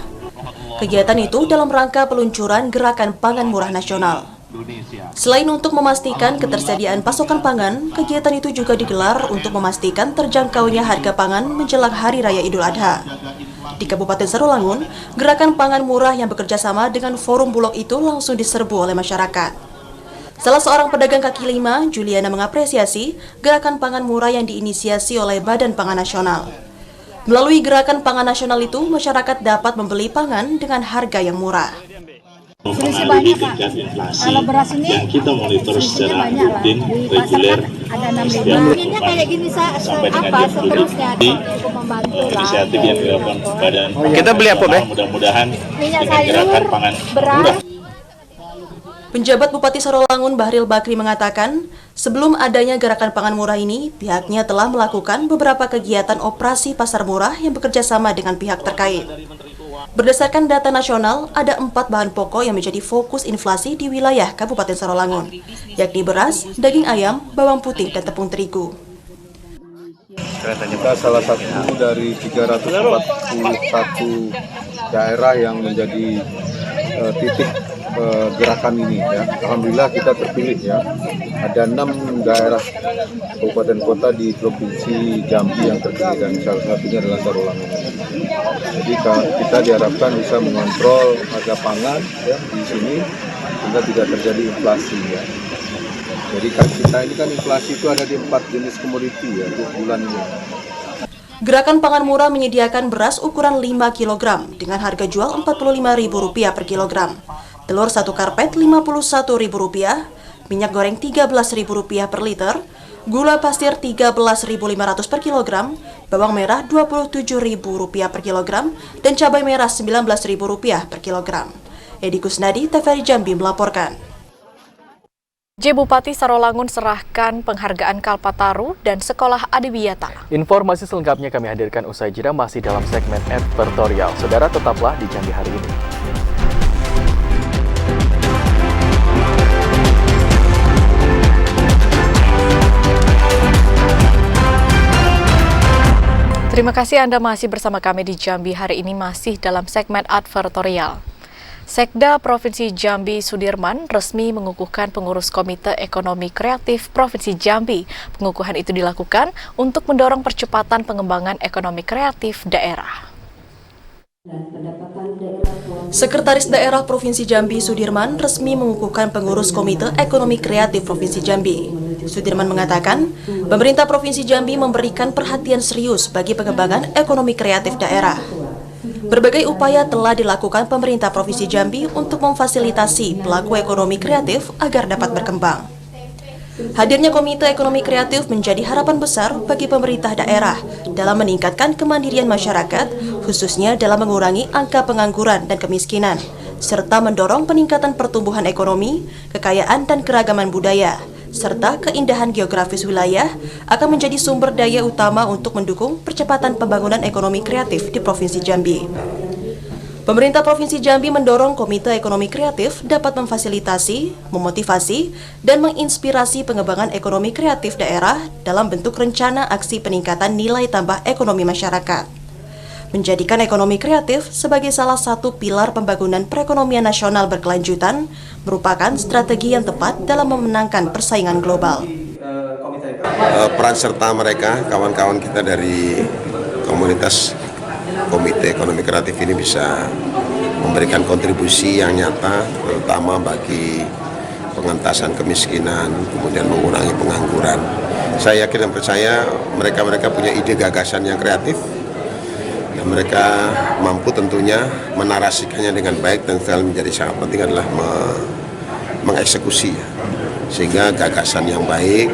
Kegiatan itu dalam rangka peluncuran Gerakan Pangan Murah Nasional. Selain untuk memastikan ketersediaan pasokan pangan, kegiatan itu juga digelar untuk memastikan terjangkaunya harga pangan menjelang Hari Raya Idul Adha. Di Kabupaten Sarolangun, Gerakan Pangan Murah yang bekerja sama dengan Forum Bulog itu langsung diserbu oleh masyarakat. Salah seorang pedagang kaki lima, Juliana, mengapresiasi gerakan pangan murah yang diinisiasi oleh Badan Pangan Nasional. Melalui gerakan pangan nasional itu, masyarakat dapat membeli pangan dengan harga yang murah. Selisih banyak, Pak. Kalau beras ini yang kita monitor secara rutin, reguler, ada 65. Ini kayak gini seterusnya untuk membantu inisiatif yang dilakukan Badan. Kita beli apa, Beh? Mudah-mudahan dengan gerakan pangan murah. Penjabat Bupati Sarolangun Bahril Bakri mengatakan, sebelum adanya gerakan pangan murah ini, pihaknya telah melakukan beberapa kegiatan operasi pasar murah yang bekerja sama dengan pihak terkait. Berdasarkan data nasional, ada 4 bahan pokok yang menjadi fokus inflasi di wilayah Kabupaten Sarolangun, yakni beras, daging ayam, bawang putih, dan tepung terigu. Kita salah satu dari 341 daerah yang menjadi titik gerakan ini ya. Alhamdulillah kita terpilih ya. Ada 6 daerah kabupaten kota di Provinsi Jambi yang terpilih dan salah satunya adalah Sarolangun. Jadi kita diharapkan bisa mengontrol harga pangan ya di sini sehingga tidak terjadi inflasi ya. Jadi kan kita ini kan inflasi itu ada di 4 jenis komoditi ya di bulan ini. Gerakan pangan murah menyediakan beras ukuran 5 kg dengan harga jual Rp45.000 per kilogram. Telur 1 karpet Rp51.000, minyak goreng Rp13.000 per liter, gula pasir Rp13.500 per kilogram, bawang merah Rp27.000 per kilogram, dan cabai merah Rp19.000 per kilogram. Edi Kusnadi, TVRI Jambi melaporkan. Bupati Sarolangun serahkan penghargaan Kalpataru dan Sekolah Adiwiyata. Informasi selengkapnya kami hadirkan usai jeda, masih dalam segmen editorial. Saudara, tetaplah di Jambi hari ini. Terima kasih Anda masih bersama kami di Jambi hari ini, masih dalam segmen advertorial. Sekda Provinsi Jambi Sudirman resmi mengukuhkan pengurus Komite Ekonomi Kreatif Provinsi Jambi. Pengukuhan itu dilakukan untuk mendorong percepatan pengembangan ekonomi kreatif daerah. Sekretaris Daerah Provinsi Jambi Sudirman resmi mengukuhkan pengurus Komite Ekonomi Kreatif Provinsi Jambi. Sudirman mengatakan, pemerintah Provinsi Jambi memberikan perhatian serius bagi pengembangan ekonomi kreatif daerah. Berbagai upaya telah dilakukan pemerintah Provinsi Jambi untuk memfasilitasi pelaku ekonomi kreatif agar dapat berkembang. Hadirnya Komite Ekonomi Kreatif menjadi harapan besar bagi pemerintah daerah dalam meningkatkan kemandirian masyarakat, khususnya dalam mengurangi angka pengangguran dan kemiskinan, serta mendorong peningkatan pertumbuhan ekonomi, kekayaan dan keragaman budaya, serta keindahan geografis wilayah akan menjadi sumber daya utama untuk mendukung percepatan pembangunan ekonomi kreatif di Provinsi Jambi. Pemerintah Provinsi Jambi mendorong Komite Ekonomi Kreatif dapat memfasilitasi, memotivasi, dan menginspirasi pengembangan ekonomi kreatif daerah dalam bentuk rencana aksi peningkatan nilai tambah ekonomi masyarakat. Menjadikan ekonomi kreatif sebagai salah satu pilar pembangunan perekonomian nasional berkelanjutan merupakan strategi yang tepat dalam memenangkan persaingan global. Peran serta mereka, kawan-kawan kita dari komunitas Komite Ekonomi Kreatif ini bisa memberikan kontribusi yang nyata, terutama bagi pengentasan kemiskinan, kemudian mengurangi pengangguran. Saya yakin dan percaya mereka punya ide gagasan yang kreatif, dan mereka mampu tentunya menarasikannya dengan baik, dan yang menjadi sangat penting adalah mengeksekusi, sehingga gagasan yang baik,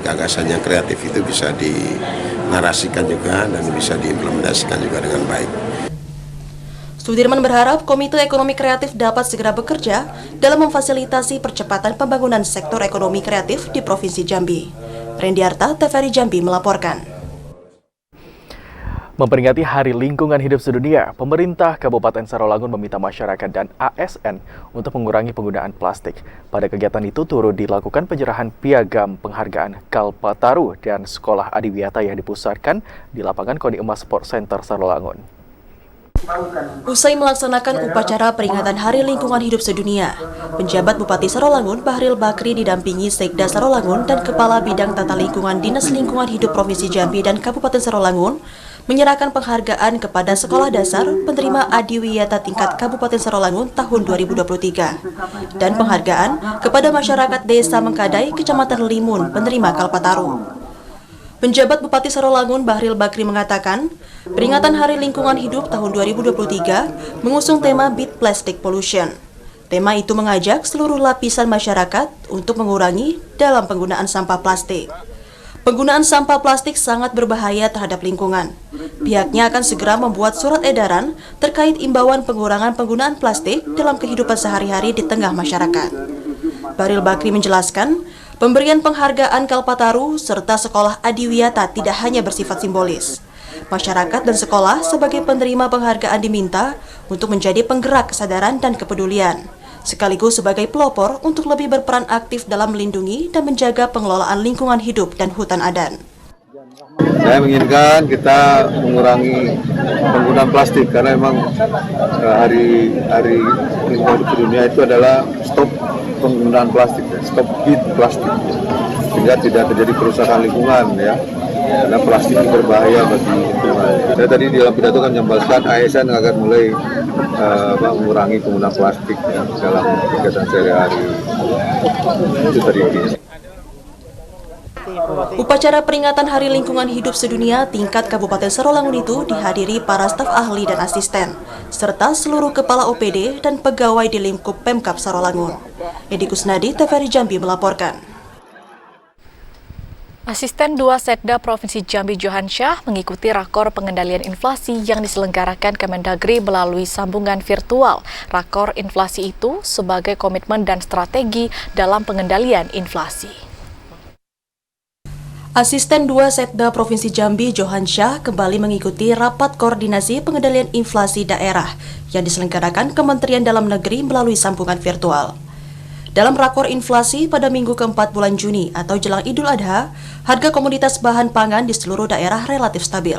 gagasan yang kreatif itu bisa dinarasikan juga dan bisa diimplementasikan juga dengan baik. Sudirman berharap Komite Ekonomi Kreatif dapat segera bekerja dalam memfasilitasi percepatan pembangunan sektor ekonomi kreatif di Provinsi Jambi. Rendiarta, TVRI Jambi melaporkan. Memperingati Hari Lingkungan Hidup Sedunia, pemerintah Kabupaten Sarolangun meminta masyarakat dan ASN untuk mengurangi penggunaan plastik. Pada kegiatan itu turut dilakukan penyerahan piagam penghargaan Kalpataru dan Sekolah Adiwiyata yang dipusatkan di lapangan Koni Emas Sport Center Sarolangun. Usai melaksanakan upacara peringatan Hari Lingkungan Hidup Sedunia, penjabat Bupati Sarolangun Bahril Bakri didampingi Sekda Sarolangun dan Kepala Bidang Tata Lingkungan Dinas Lingkungan Hidup Provinsi Jambi dan Kabupaten Sarolangun menyerahkan penghargaan kepada sekolah dasar penerima Adiwiyata tingkat Kabupaten Sarolangun tahun 2023 dan penghargaan kepada masyarakat Desa Mengkadai, Kecamatan Limun, penerima Kalpataru. Penjabat Bupati Sarolangun Bahril Bakri mengatakan, peringatan Hari Lingkungan Hidup tahun 2023 mengusung tema Beat Plastic Pollution. Tema itu mengajak seluruh lapisan masyarakat untuk mengurangi dalam penggunaan sampah plastik. Penggunaan sampah plastik sangat berbahaya terhadap lingkungan. Pihaknya akan segera membuat surat edaran terkait imbauan pengurangan penggunaan plastik dalam kehidupan sehari-hari di tengah masyarakat. Bahril Bakri menjelaskan, pemberian penghargaan Kalpataru serta Sekolah Adiwiyata tidak hanya bersifat simbolis. Masyarakat dan sekolah sebagai penerima penghargaan diminta untuk menjadi penggerak kesadaran dan kepedulian, sekaligus sebagai pelopor untuk lebih berperan aktif dalam melindungi dan menjaga pengelolaan lingkungan hidup dan hutan adan. Saya menginginkan kita mengurangi penggunaan plastik karena memang hari lingkungan hidup dunia itu adalah stop penggunaan plastik, stop beat plastik, sehingga tidak terjadi kerusakan lingkungan ya. Karena plastik itu berbahaya bagi lingkungan. Saya tadi di dalam pidato kan menjelaskan ASN akan mulai mengurangi penggunaan plastik ya, dalam kegiatan sehari-hari. Itu tadi. Upacara peringatan Hari Lingkungan Hidup Sedunia tingkat Kabupaten Sarolangun itu dihadiri para staf ahli dan asisten, serta seluruh kepala OPD dan pegawai di lingkup Pemkab Sarolangun. Edi Kusnadi, TVRI Jambi melaporkan. Asisten 2 Sekda Provinsi Jambi Johansyah mengikuti rakor pengendalian inflasi yang diselenggarakan Kemendagri melalui sambungan virtual. Rakor inflasi itu sebagai komitmen dan strategi dalam pengendalian inflasi. Asisten 2 Sekda Provinsi Jambi Johansyah kembali mengikuti rapat koordinasi pengendalian inflasi daerah yang diselenggarakan Kementerian Dalam Negeri melalui sambungan virtual. Dalam rakor inflasi pada minggu keempat bulan Juni atau jelang Idul Adha, harga komoditas bahan pangan di seluruh daerah relatif stabil.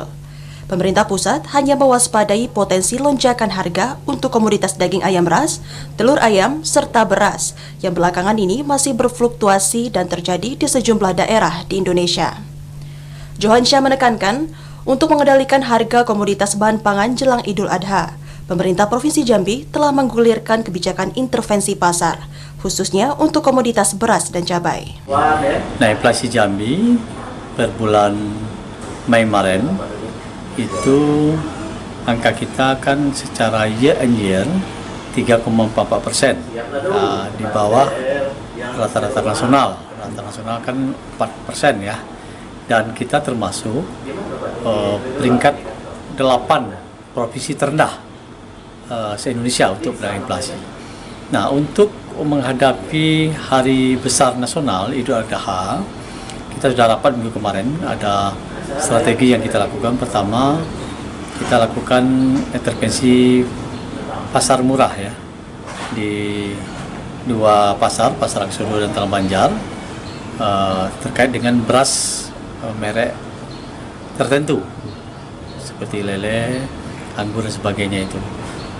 Pemerintah pusat hanya mewaspadai potensi lonjakan harga untuk komoditas daging ayam ras, telur ayam, serta beras yang belakangan ini masih berfluktuasi dan terjadi di sejumlah daerah di Indonesia. Johansyah menekankan, untuk mengendalikan harga komoditas bahan pangan jelang Idul Adha, pemerintah Provinsi Jambi telah menggulirkan kebijakan intervensi pasar, khususnya untuk komoditas beras dan cabai. Nah, inflasi Jambi per bulan Mei kemarin itu angka kita kan secara year on year 3,44%, di bawah rata-rata nasional. Rata nasional kan 4% ya, dan kita termasuk peringkat 8 provinsi terendah se-Indonesia untuk penanganan inflasi. Nah, untuk menghadapi hari besar nasional Idul Adha, kita sudah rapat minggu kemarin, ada strategi yang kita lakukan. Pertama, kita lakukan intervensi pasar murah ya di 2 pasar, Pasar Aksono dan Talang Banjar, terkait dengan beras merek tertentu seperti lele, anggur dan sebagainya itu.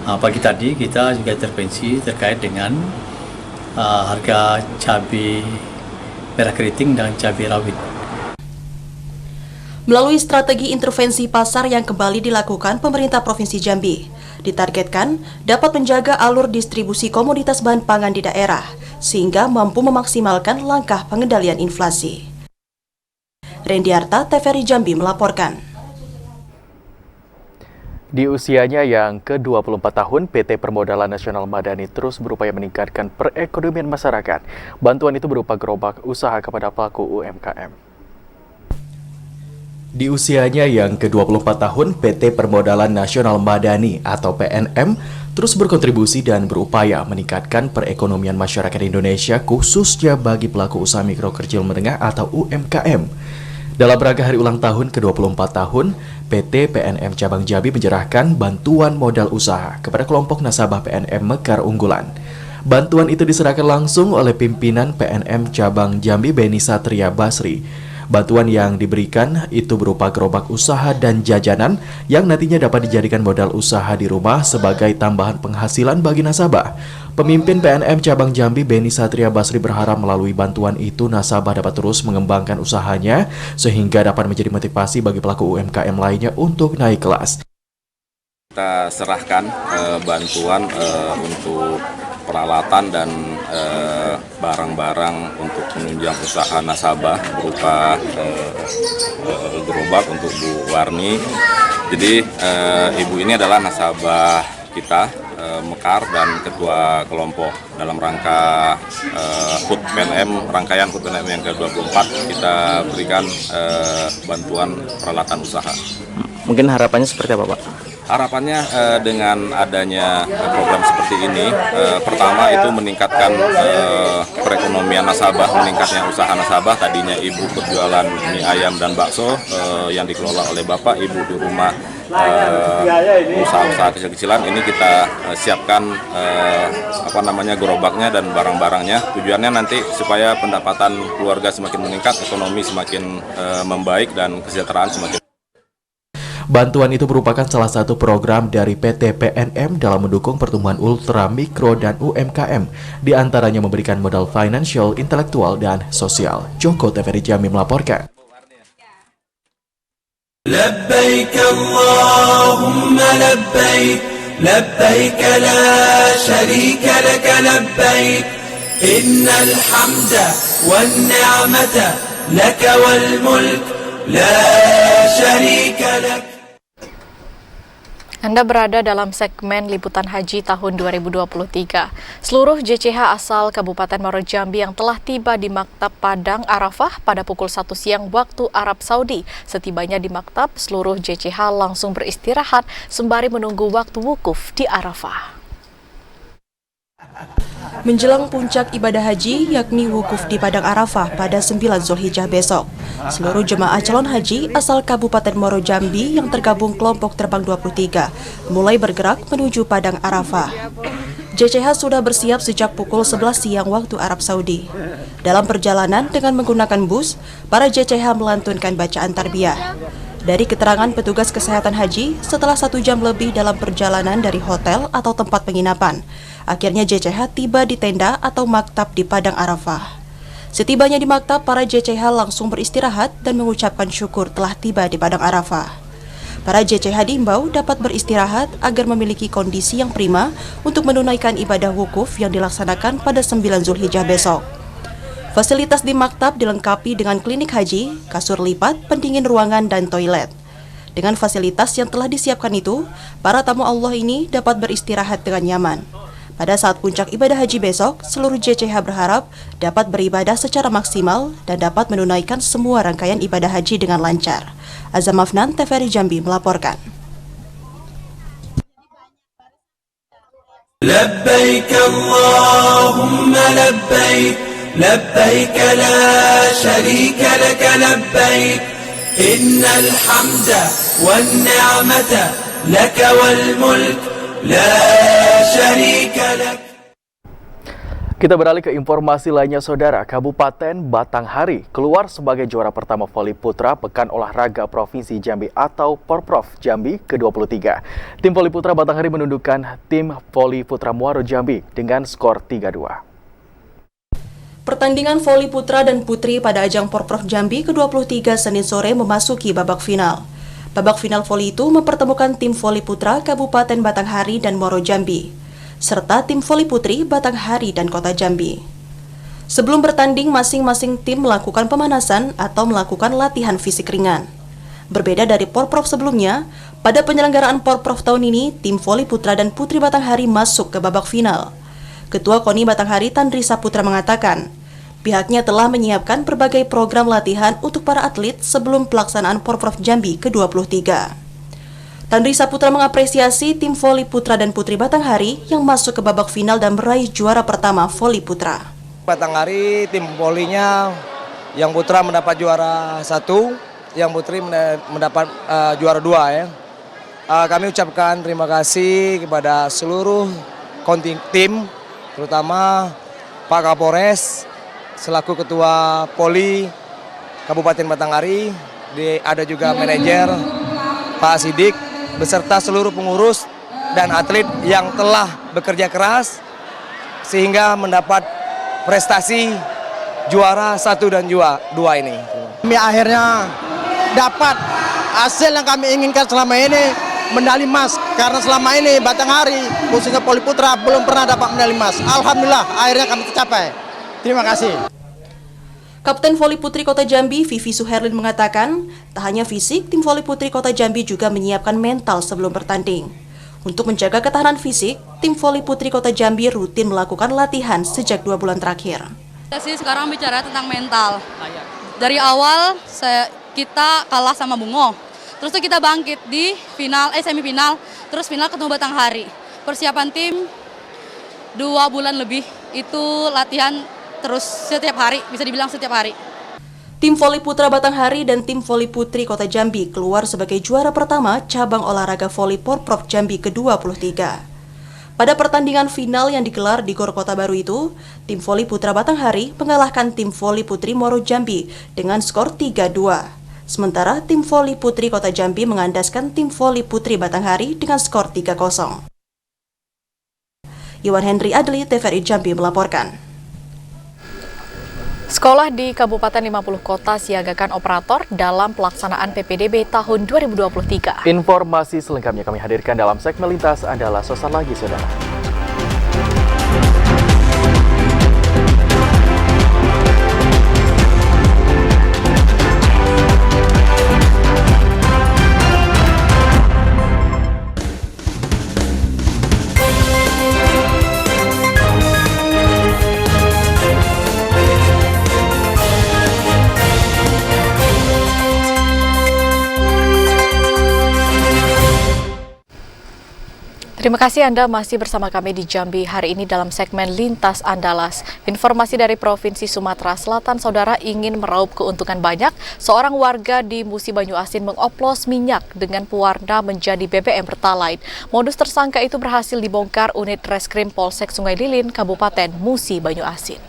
Pagi tadi kita juga intervensi terkait dengan harga cabai merah keriting dan cabai rawit. Melalui strategi intervensi pasar yang kembali dilakukan pemerintah Provinsi Jambi, ditargetkan dapat menjaga alur distribusi komoditas bahan pangan di daerah, sehingga mampu memaksimalkan langkah pengendalian inflasi. Rendiarta, TVRI Jambi melaporkan. Di usianya yang ke-24 tahun, PT Permodalan Nasional Madani terus berupaya meningkatkan perekonomian masyarakat. Bantuan itu berupa gerobak usaha kepada pelaku UMKM. Di usianya yang ke-24 tahun, PT Permodalan Nasional Madani atau PNM terus berkontribusi dan berupaya meningkatkan perekonomian masyarakat Indonesia, khususnya bagi pelaku usaha mikro kecil menengah atau UMKM. Dalam rangka hari ulang tahun ke-24 tahun, PT PNM Cabang Jambi menyerahkan bantuan modal usaha kepada kelompok nasabah PNM Mekar Unggulan. Bantuan itu diserahkan langsung oleh pimpinan PNM Cabang Jambi Beni Satria Basri. Bantuan yang diberikan itu berupa gerobak usaha dan jajanan yang nantinya dapat dijadikan modal usaha di rumah sebagai tambahan penghasilan bagi nasabah. Pemimpin PNM Cabang Jambi Beni Satria Basri berharap melalui bantuan itu nasabah dapat terus mengembangkan usahanya sehingga dapat menjadi motivasi bagi pelaku UMKM lainnya untuk naik kelas. Kita serahkan bantuan untuk peralatan dan barang-barang untuk menunjang usaha nasabah berupa gerobak untuk Bu Warni. Jadi ibu ini adalah nasabah kita Mekar dan ketua kelompok dalam rangka HUT PNM, rangkaian HUT PNM yang ke-24 kita berikan bantuan peralatan usaha. Mungkin harapannya seperti apa, Pak? Harapannya dengan adanya program seperti ini, pertama itu meningkatkan perekonomian nasabah, meningkatnya usaha nasabah. Tadinya ibu berjualan mie ayam dan bakso yang dikelola oleh bapak, ibu di rumah usaha-usaha kecil-kecilan. Ini kita siapkan gerobaknya dan barang-barangnya. Tujuannya nanti supaya pendapatan keluarga semakin meningkat, ekonomi semakin membaik dan kesejahteraan semakin. Bantuan itu merupakan salah satu program dari PT PNM dalam mendukung pertumbuhan ultra, mikro, dan UMKM, di antaranya memberikan modal finansial, intelektual, dan sosial. Joko TVRI Jambi melaporkan. Labbaik Allahumma labbaik, labbaik la syarika laka labbaik, innal hamda wan ni'mata laka wal mulk la syarika lak. Anda berada dalam segmen Liputan Haji tahun 2023. Seluruh JCH asal Kabupaten Muaro Jambi yang telah tiba di Maktab Padang Arafah pada pukul 1 siang waktu Arab Saudi. Setibanya di Maktab, seluruh JCH langsung beristirahat sembari menunggu waktu wukuf di Arafah. Menjelang puncak ibadah haji yakni wukuf di Padang Arafah pada 9 Zulhijjah besok, seluruh jemaah calon haji asal Kabupaten Muaro Jambi yang tergabung kelompok terbang 23 mulai bergerak menuju Padang Arafah. JCH sudah bersiap sejak pukul 11 siang waktu Arab Saudi. Dalam perjalanan dengan menggunakan bus, para JCH melantunkan bacaan tarbiyah. Dari keterangan petugas kesehatan haji, setelah 1 jam lebih dalam perjalanan dari hotel atau tempat penginapan, akhirnya JCH tiba di tenda atau maktab di Padang Arafah. Setibanya di maktab, para JCH langsung beristirahat dan mengucapkan syukur telah tiba di Padang Arafah. Para JCH diimbau dapat beristirahat agar memiliki kondisi yang prima untuk menunaikan ibadah wukuf yang dilaksanakan pada 9 Zulhijjah besok. Fasilitas di maktab dilengkapi dengan klinik haji, kasur lipat, pendingin ruangan, dan toilet. Dengan fasilitas yang telah disiapkan itu, para tamu Allah ini dapat beristirahat dengan nyaman. Pada saat puncak ibadah haji besok, seluruh JCH berharap dapat beribadah secara maksimal dan dapat menunaikan semua rangkaian ibadah haji dengan lancar. Azam Afnan, TVRI Jambi melaporkan. Labbaik Allahumma labbaik لبيك لا شريك لك لبيك إن الحمد والنعمة لك والملك لا شريك لك. Kita beralih ke informasi lainnya, Saudara. Kabupaten Batanghari keluar sebagai juara pertama voli putra Pekan Olahraga Provinsi Jambi atau Porprov Jambi ke-23. Tim voli putra Batanghari menundukkan tim voli putra Muaro Jambi dengan skor 3-2. Pertandingan voli putra dan putri pada ajang Porprov Jambi ke-23 Senin sore memasuki babak final. Babak final voli itu mempertemukan tim voli putra Kabupaten Batanghari dan Muaro Jambi, serta tim voli putri Batanghari dan Kota Jambi. Sebelum bertanding, masing-masing tim melakukan pemanasan atau melakukan latihan fisik ringan. Berbeda dari Porprov sebelumnya, pada penyelenggaraan Porprov tahun ini, tim voli putra dan putri Batanghari masuk ke babak final. Ketua KONI Batanghari Tandri Saputra mengatakan, pihaknya telah menyiapkan berbagai program latihan untuk para atlet sebelum pelaksanaan Porprov Jambi ke-23. Tandri Saputra mengapresiasi tim voli putra dan putri Batanghari yang masuk ke babak final dan meraih juara pertama voli putra. Batanghari tim volinya yang putra mendapat juara 1, yang putri mendapat juara 2 ya. Kami ucapkan terima kasih kepada seluruh tim, terutama Pak Kapolres selaku Ketua Poli Kabupaten Batanghari, ada juga manajer Pak Sidik beserta seluruh pengurus dan atlet yang telah bekerja keras sehingga mendapat prestasi juara 1 dan juara 2 ini. Kami akhirnya dapat hasil yang kami inginkan selama ini, medali emas, karena selama ini Batanghari khususnya voli putra belum pernah dapat medali emas. Alhamdulillah akhirnya kami tercapai. Terima kasih. Kapten voli putri Kota Jambi Vivi Suherlin mengatakan, tak hanya fisik, tim voli putri Kota Jambi juga menyiapkan mental sebelum bertanding. Untuk menjaga ketahanan fisik, tim voli putri Kota Jambi rutin melakukan latihan sejak 2 bulan terakhir. Sekarang bicara tentang mental. Dari awal kita kalah sama Bungo. Terus tuh kita bangkit di semifinal, terus final ketemu Batanghari. Persiapan tim 2 bulan lebih, itu latihan terus setiap hari, bisa dibilang setiap hari. Tim voli putra Batanghari dan tim voli putri Kota Jambi keluar sebagai juara pertama cabang olahraga voli Porprov Jambi ke-23. Pada pertandingan final yang digelar di Gor Kota Baru itu, tim voli putra Batanghari mengalahkan tim voli putri Muaro Jambi dengan skor 3-2. Sementara tim voli putri Kota Jambi mengandaskan tim voli putri Batanghari dengan skor 3-0. Iwan Henry Adli, TVRI Jambi melaporkan. Sekolah di Kabupaten 50 Kota siagakan operator dalam pelaksanaan PPDB tahun 2023. Informasi selengkapnya kami hadirkan dalam segmen Lintas Andalas. Sesaat lagi, Saudara. Terima kasih Anda masih bersama kami di Jambi hari ini dalam segmen Lintas Andalas. Informasi dari Provinsi Sumatera Selatan, Saudara, ingin meraup keuntungan banyak. Seorang warga di Musi Banyuasin mengoplos minyak dengan pewarna menjadi BBM Pertalite. Modus tersangka itu berhasil dibongkar unit Reskrim Polsek Sungai Lilin, Kabupaten Musi Banyuasin.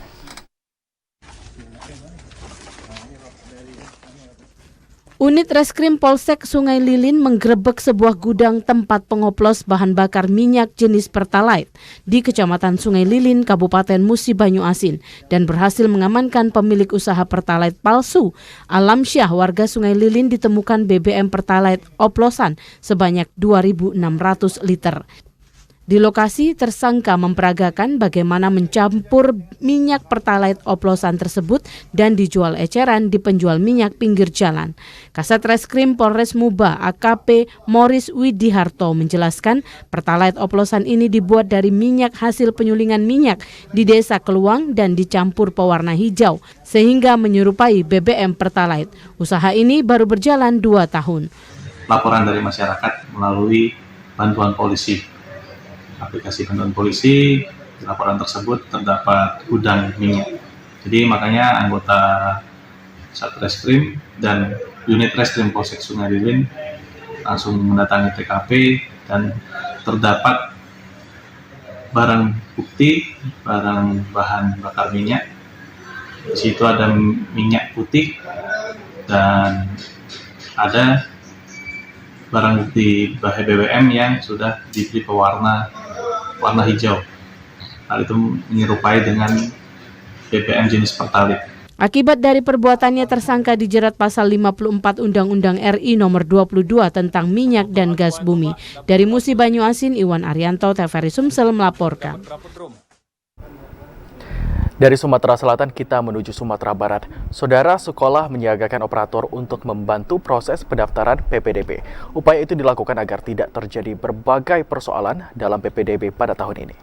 Unit Reskrim Polsek Sungai Lilin menggerebek sebuah gudang tempat pengoplos bahan bakar minyak jenis Pertalite di Kecamatan Sungai Lilin, Kabupaten Musi Banyu Asin dan berhasil mengamankan pemilik usaha Pertalite palsu. Alamsyah, warga Sungai Lilin, ditemukan BBM Pertalite oplosan sebanyak 2.600 liter. Di lokasi, tersangka memperagakan bagaimana mencampur minyak Pertalite oplosan tersebut dan dijual eceran di penjual minyak pinggir jalan. Kasat Reskrim Polres Muba AKP Morris Widiharto menjelaskan Pertalite oplosan ini dibuat dari minyak hasil penyulingan minyak di Desa Keluang dan dicampur pewarna hijau sehingga menyerupai BBM Pertalite. Usaha ini baru berjalan 2 tahun. Laporan dari masyarakat melalui bantuan polisi. Aplikasi bantuan polisi, di laporan tersebut terdapat gudang minyak. Jadi makanya anggota Satreskrim dan unit Reskrim Polsek Sungai Lilin langsung mendatangi TKP dan terdapat barang bukti, barang bahan bakar minyak. Di situ ada minyak putih dan ada barang bukti BBM yang sudah diberi warna hijau. Hal itu menyerupai dengan BBM jenis Pertalite. Akibat dari perbuatannya, tersangka dijerat pasal 54 Undang-Undang RI nomor 22 tentang minyak dan gas bumi. Dari Musi Banyu Asin, Iwan Arianto, TVRI Sumsel melaporkan. Dari Sumatera Selatan kita menuju Sumatera Barat. Saudara, sekolah menyiagakan operator untuk membantu proses pendaftaran PPDB. Upaya itu dilakukan agar tidak terjadi berbagai persoalan dalam PPDB pada tahun ini.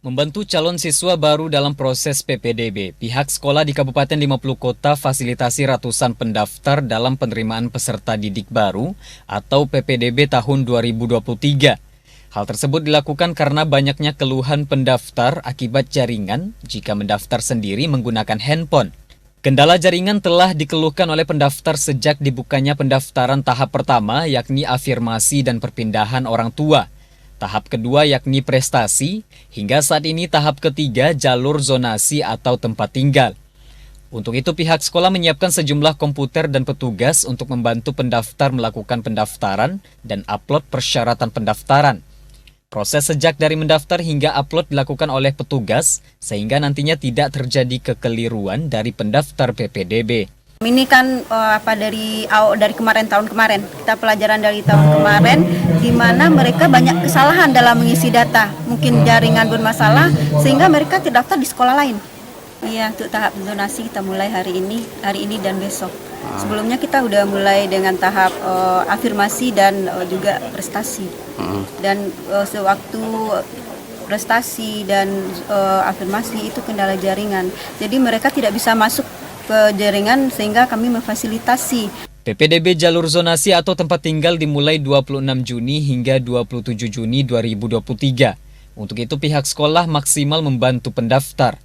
Membantu calon siswa baru dalam proses PPDB, pihak sekolah di Kabupaten 50 Kota fasilitasi ratusan pendaftar dalam penerimaan peserta didik baru atau PPDB tahun 2023. Hal tersebut dilakukan karena banyaknya keluhan pendaftar akibat jaringan jika mendaftar sendiri menggunakan handphone. Kendala jaringan telah dikeluhkan oleh pendaftar sejak dibukanya pendaftaran tahap pertama, yakni afirmasi dan perpindahan orang tua. Tahap kedua yakni prestasi, hingga saat ini tahap ketiga jalur zonasi atau tempat tinggal. Untuk itu pihak sekolah menyiapkan sejumlah komputer dan petugas untuk membantu pendaftar melakukan pendaftaran dan upload persyaratan pendaftaran. Proses sejak dari mendaftar hingga upload dilakukan oleh petugas, sehingga nantinya tidak terjadi kekeliruan dari pendaftar PPDB. Ini kan dari kemarin, tahun kemarin, kita pelajaran dari tahun kemarin, di mana mereka banyak kesalahan dalam mengisi data. Mungkin jaringan bermasalah, sehingga mereka terdaftar di sekolah lain. Iya, untuk tahap zonasi kita mulai hari ini dan besok. Sebelumnya kita udah mulai dengan tahap afirmasi dan juga prestasi. Dan sewaktu prestasi dan afirmasi itu kendala jaringan. Jadi mereka tidak bisa masuk ke jaringan sehingga kami memfasilitasi. PPDB jalur zonasi atau tempat tinggal dimulai 26 Juni hingga 27 Juni 2023. Untuk itu pihak sekolah maksimal membantu pendaftar.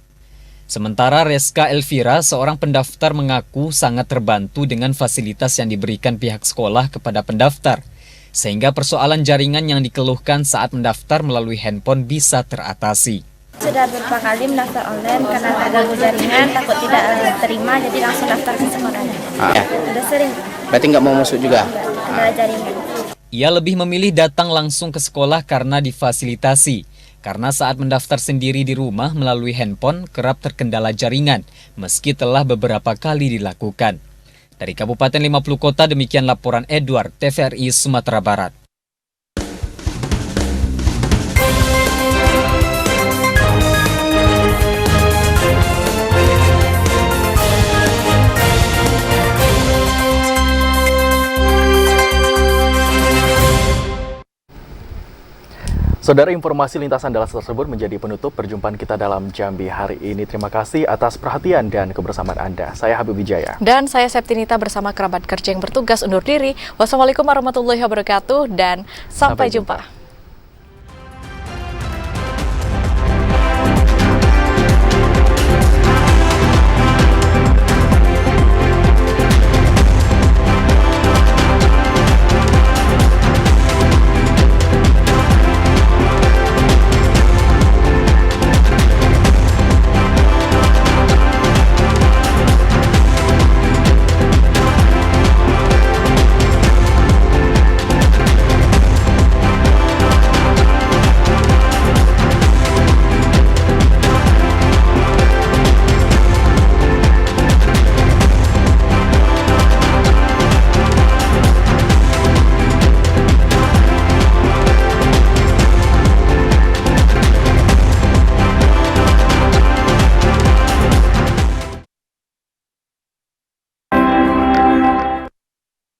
Sementara Reska Elvira, seorang pendaftar, mengaku sangat terbantu dengan fasilitas yang diberikan pihak sekolah kepada pendaftar, sehingga persoalan jaringan yang dikeluhkan saat mendaftar melalui handphone bisa teratasi. Sudah beberapa kali mendaftar online karena tak ganggu jaringan, takut tidak terima, jadi langsung daftar ke sekolahnya. Sudah sering. Berarti nggak mau masuk juga? Ada jaringan. Ia lebih memilih datang langsung ke sekolah karena difasilitasi. Karena saat mendaftar sendiri di rumah melalui handphone kerap terkendala jaringan, meski telah beberapa kali dilakukan. Dari Kabupaten 50 Kota, demikian laporan Edward, TVRI Sumatera Barat. Saudara, informasi lintasan dalam tersebut menjadi penutup perjumpaan kita dalam Jambi hari ini. Terima kasih atas perhatian dan kebersamaan Anda. Saya Habib Wijaya. Dan saya Septinita bersama kerabat kerja yang bertugas undur diri. Wassalamualaikum warahmatullahi wabarakatuh dan sampai jumpa.